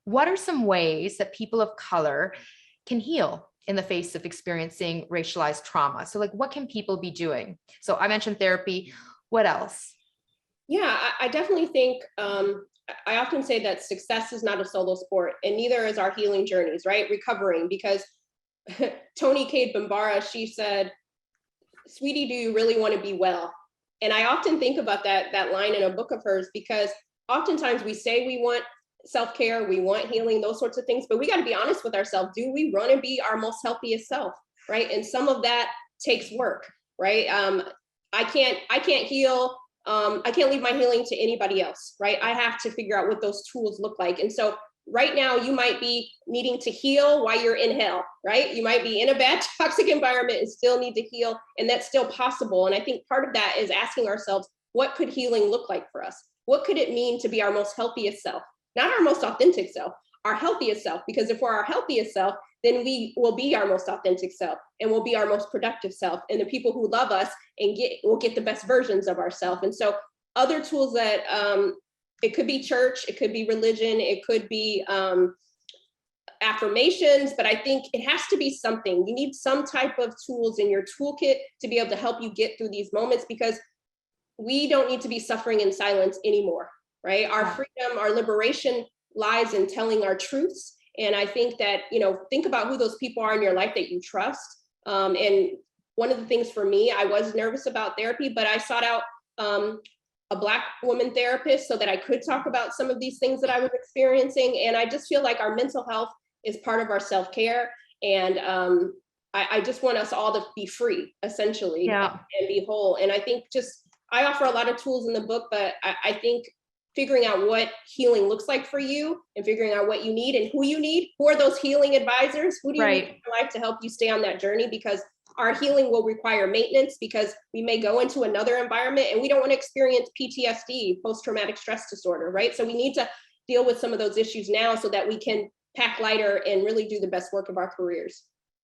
what are some ways that people of color can heal in the face of experiencing racialized trauma? So like, what can people be doing? So I mentioned therapy. What else? Yeah, I definitely think I often say that success is not a solo sport, and neither is our healing journeys, right? Recovering, because Tony Cade Bambara, she said, "Sweetie, do you really want to be well?" And I often think about that line in a book of hers, because oftentimes we say we want self-care, we want healing, those sorts of things, but we got to be honest with ourselves. Do we want to be our most healthiest self, right? And some of that takes work, right? I can't heal. I can't leave my healing to anybody else, right? I have to figure out what those tools look like. And so right now you might be needing to heal while you're in hell, right? You might be in a bad toxic environment and still need to heal, and that's still possible. And I think part of that is asking ourselves, what could healing look like for us? What could it mean to be our most healthiest self? Not our most authentic self, our healthiest self. Because if we're our healthiest self, then we will be our most authentic self, and we'll be our most productive self. And the people who love us and will get the best versions of ourselves. And so other tools that it could be church, it could be religion, it could be affirmations, but I think it has to be something. You need some type of tools in your toolkit to be able to help you get through these moments, because we don't need to be suffering in silence anymore, right? Our freedom, our liberation lies in telling our truths. And I think that, think about who those people are in your life that you trust. And one of the things for me, I was nervous about therapy, but I sought out a Black woman therapist so that I could talk about some of these things that I was experiencing. And I just feel like our mental health is part of our self-care. And I just want us all to be free, essentially, and be whole. And I think I offer a lot of tools in the book, but I think figuring out what healing looks like for you and figuring out what you need and who you need, who are those healing advisors, who do you need in your life to help you stay on that journey, because our healing will require maintenance, because we may go into another environment and we don't want to experience PTSD, post-traumatic stress disorder, right? So we need to deal with some of those issues now so that we can pack lighter and really do the best work of our careers.